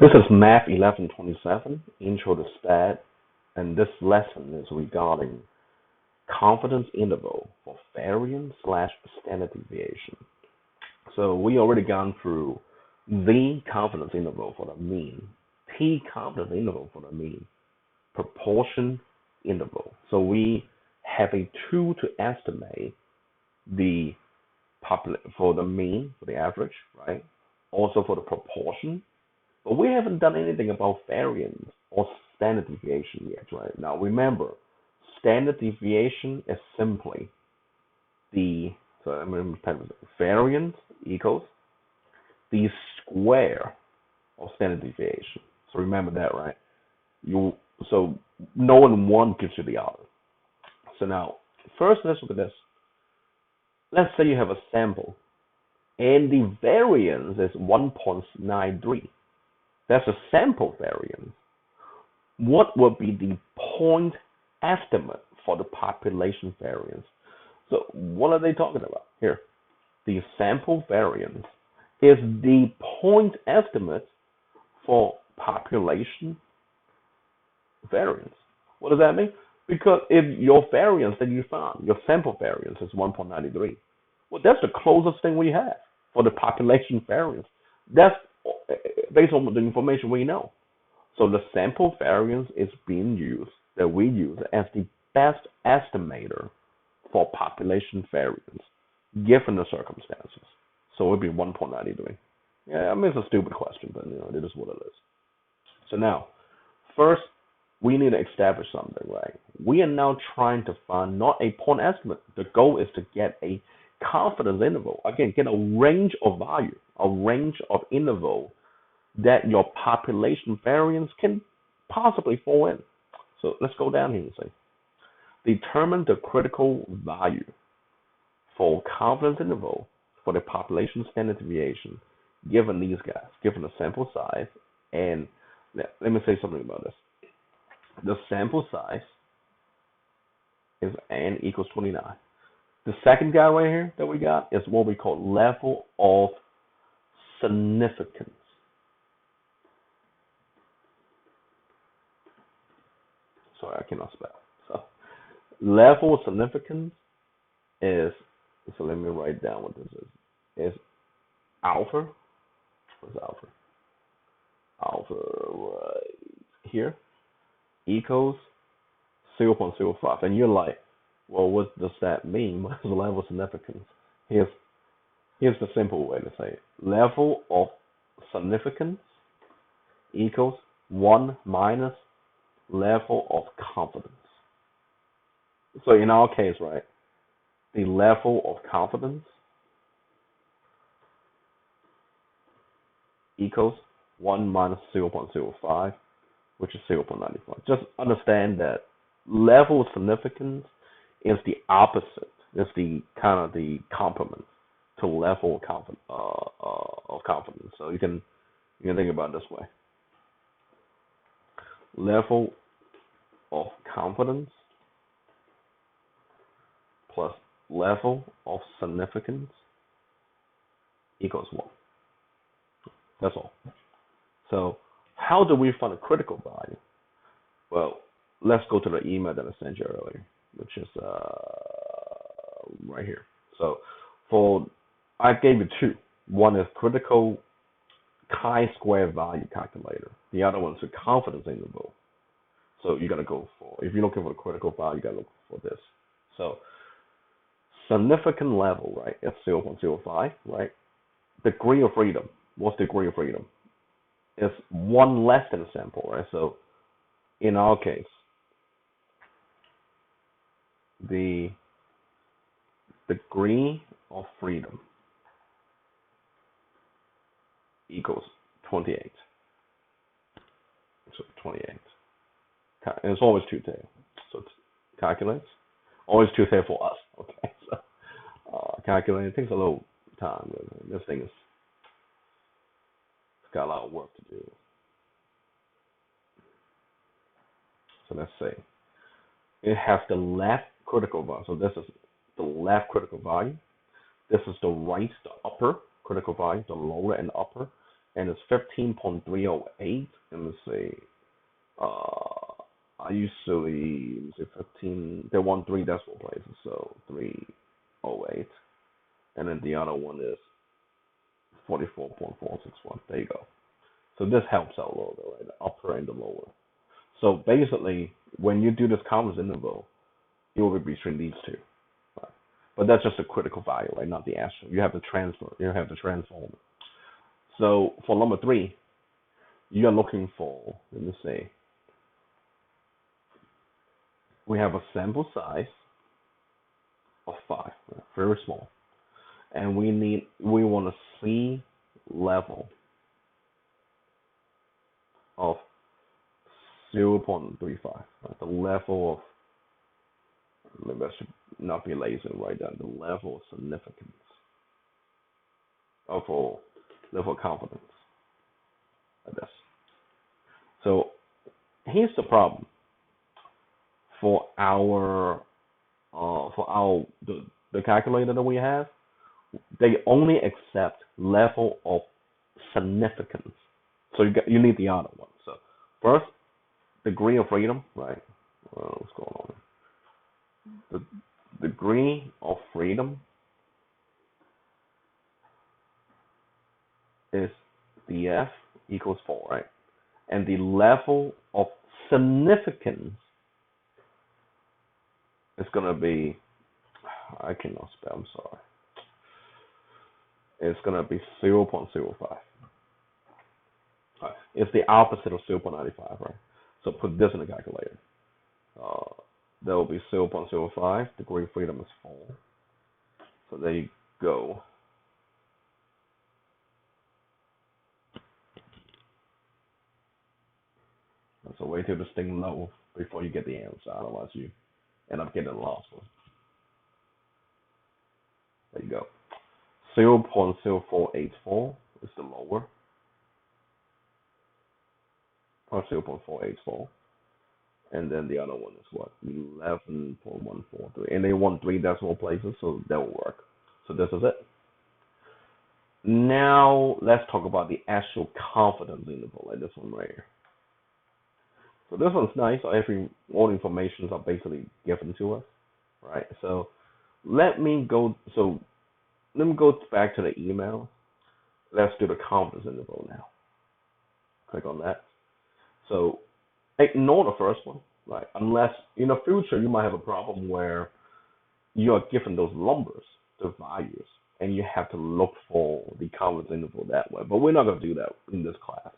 This is Math 1127, Intro to Stat, and this lesson is regarding confidence interval for variance slash standard deviation. So we already gone through the confidence interval for the mean, T confidence interval for the mean, proportion interval. So we have a tool to estimate the for the mean, for the average, right? Also for the proportion. But we haven't done anything about variance or standard deviation yet, right? Now remember, standard deviation is simply so I'm going to type variance equals the square of standard deviation. So remember that, right? So knowing one gives you the other. So now, first let's look at this. Let's say you have a sample and the variance is 1.93. That's a sample variance. What would be the point estimate for the population variance? So what are they talking about here? The sample variance is the point estimate for population variance. What does that mean? Because if your variance that you found, your sample variance is 1.93, well, that's the closest thing we have for the population variance. That's based on the information we know. So the sample variance is being used, that we use as the best estimator for population variance given the circumstances. So it would be 1.93. Yeah, I mean, it's a stupid question, but it is what it is. So now, first, we need to establish something, right? We are now trying to find not a point estimate. The goal is to get a confidence interval. Again, get a range of value, a range of interval that your population variance can possibly fall in. So let's go down here and say, determine the critical value for confidence interval for the population standard deviation given these guys, given the sample size. And let me say something about this. The sample size is n equals 29. The second guy right here that we got is what we call level of significance. Sorry, I cannot spell. So level of significance is, so let me write down what this is alpha. What's alpha? Alpha right here equals 0.05. And you're like, well, what does that mean? What is the level of significance? Here's the simple way to say it. Level of significance equals 1 minus level of confidence. So in our case, right, the level of confidence equals 1 minus 0.05, which is 0.95. Just understand that level of significance is the opposite. It's the kind of the complement to level of confidence. So you can think about it this way. Level of confidence plus level of significance equals 1. That's all. So how do we find a critical value? Well, let's go to the email that I sent you earlier, which is right here. So I gave you two. One is critical chi-square value calculator. The other one is a confidence interval. So you gotta go for, if you're looking for a critical value, you gotta look for this. So significant level, right, is 0.05, right? Degree of freedom. What's the degree of freedom? It's one less than a sample, right? So in our case, the degree of freedom equals 28. So 28. And it's always two tail. So it calculates. Always two tail for us. Okay. So calculating takes a little time. This thing is got a lot of work to do. So let's say it has the left critical value. So this is the left critical value. This is the right, the upper critical value, the lower and upper. and it's 15.308. Let me see. I usually let me see 15. They want three decimal places, so 308, and then the other one is 44.461. There you go. So this helps out a little bit, right? The upper and the lower. So basically, when you do this confidence interval, it will be between these two. Right? But that's just a critical value, right? Not the actual. You have to transfer. You have to transform it. So for number 3, you are looking for, let me say, we have a sample size of 5, right? Very small, and we want to see level of 0.35, right? The level of, maybe I should not be lazy and write down the level of significance of a level of confidence like this. So here's the problem for the calculator that we have. They only accept level of significance. So you need the other one. So first, degree of freedom, right? What's going on? The degree of freedom is df equals 4, right? And the level of significance is gonna be, I cannot spell, I'm sorry. It's gonna be 0.05. Right. It's the opposite of 0.95, right? So put this in the calculator. That will be 0.05. Degree of freedom is 4. So there you go. So wait till this thing low before you get the answer. Otherwise, you end up getting a lost one. There you go. 0.0484 is the lower, or 0.484. And then the other one is what? 11.143. And they want 3 decimal places, so that will work. So this is it. Now, let's talk about the actual confidence interval, like this one right here. So this one's nice. All informations are basically given to us, right? So let me go back to the email. Let's do the confidence interval now. Click on that. So ignore the first one, right? Unless in the future you might have a problem where you are given those numbers, the values, and you have to look for the confidence interval that way. But we're not going to do that in this class.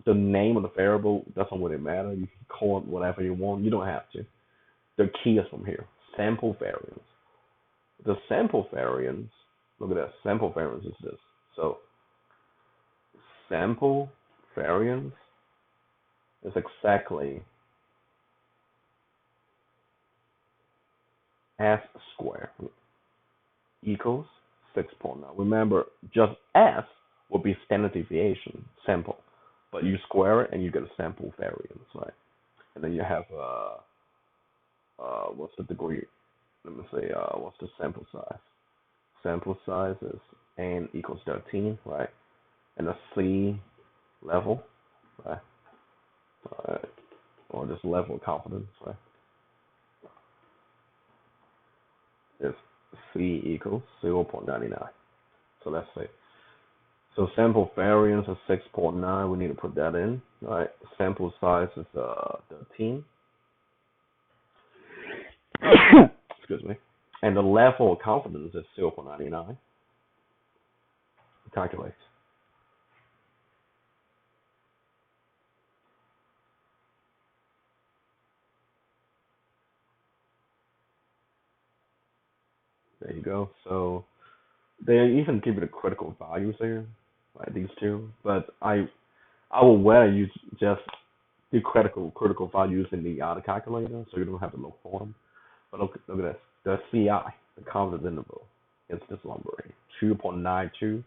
The name of the variable doesn't really matter. You can call it whatever you want. You don't have to. The key is from here. Sample variance. The sample variance, look at that. Sample variance is this. So sample variance is exactly S squared equals 6.9. Remember, just S would be standard deviation, sample. But you square it and you get a sample variance, right? And then you have what's the degree? Let me say what's the sample size? Sample size is n equals 13, right? And the C level, right? Or just level of confidence, right? Is C equals 0.99. So let's say. So sample variance is 6.9. We need to put that in, right? Sample size is 13. Excuse me. And the level of confidence is 0.99. Calculate. There you go. So they even give you the critical values here, like these two. But I would rather you just do critical values in the other calculator, so you don't have to look for them. But look at this. The CI, the confidence interval, is this number, 2.9258.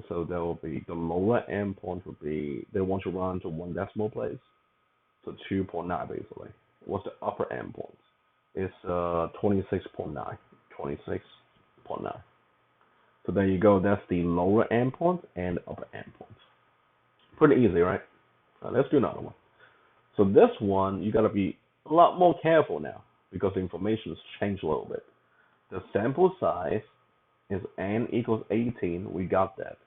So there will be the lower end point would be they want you to run to one decimal place, so 2.9 basically. What's the upper end point? It's 26.9, 26.9. So there you go. That's the lower endpoint and upper endpoint. Pretty easy, right? Let's do another one. So this one, you got to be a lot more careful now because the information has changed a little bit. The sample size is n equals 18. We got that.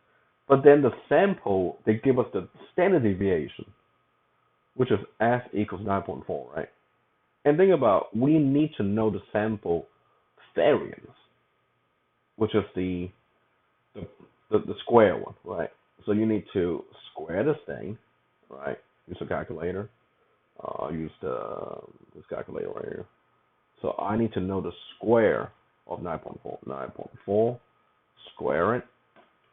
But then the sample, they give us the standard deviation, which is s equals 9.4, right? And think about, we need to know the sample variance, which is the, the square one, right? So you need to square this thing, right? Use a calculator. Use this calculator right here. So I need to know the square of 9.4. 9.4, square it,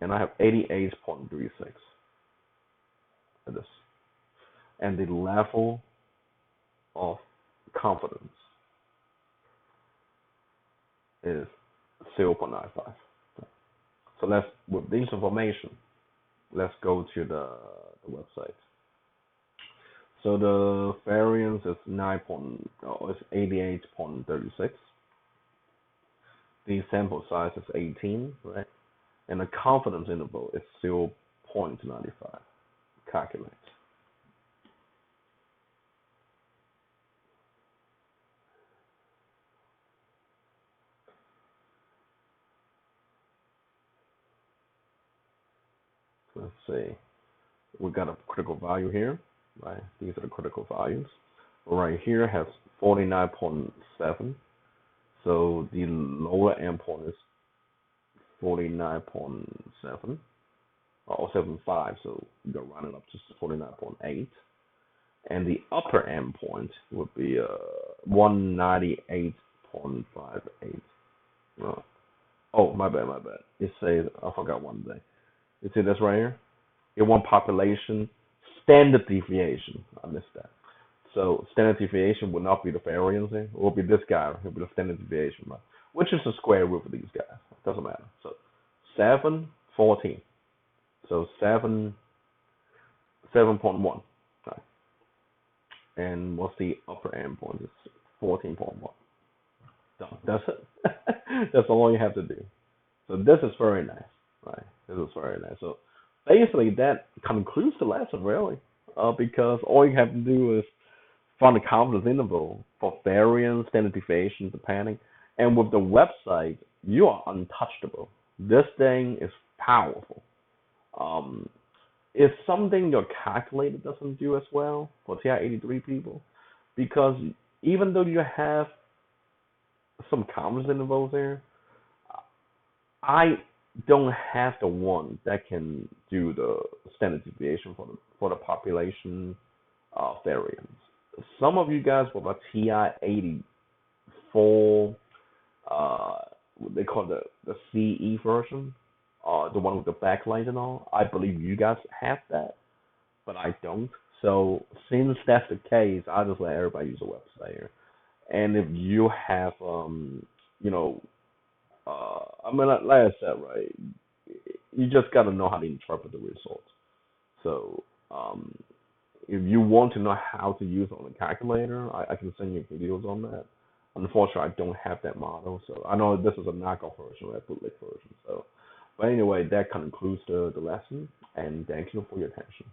and I have 88.36 for this. And the level of confidence is 0.95. So let's, with this information, let's go to the website. So the variance is 88.36. The sample size is 18, right? And the confidence interval is 0.95. Calculate. Let's see. We got a critical value here, right? These are the critical values. Right here has 49.7. So the lower endpoint is 49.7 or 75. So you go round it up to 49.8. And the upper endpoint would be 198.58. Oh, my bad. It says, I forgot one thing. You see this right here? It want population standard deviation. I missed that. So standard deviation will not be the variance here. It will be this guy. It will be the standard deviation, right? Which is the square root of these guys. It doesn't matter. So 714. So 7.1. Right. And what's the upper endpoint? It's 14.1. Done. That's it. That's all you have to do. So this is very nice, right? This is very nice. So basically, that concludes the lesson, really, because all you have to do is find the confidence interval for variance, standard deviation, depending, and with the website, you are untouchable. This thing is powerful. Um, it's something your calculator doesn't do as well for TI-83 people, because even though you have some confidence intervals there, I don't have the one that can do the standard deviation for the population variance. Some of you guys with a TI-84, they call the CE version, the one with the backlight and all. I believe you guys have that, but I don't. So since that's the case, I just let everybody use the website. And if you have, you know, I mean, like I said, right, you just got to know how to interpret the results. So, if you want to know how to use it on the calculator, I can send you videos on that. Unfortunately, I don't have that model, so I know this is a knockoff version, right, bootleg version. So, but anyway, that concludes the lesson, and thank you for your attention.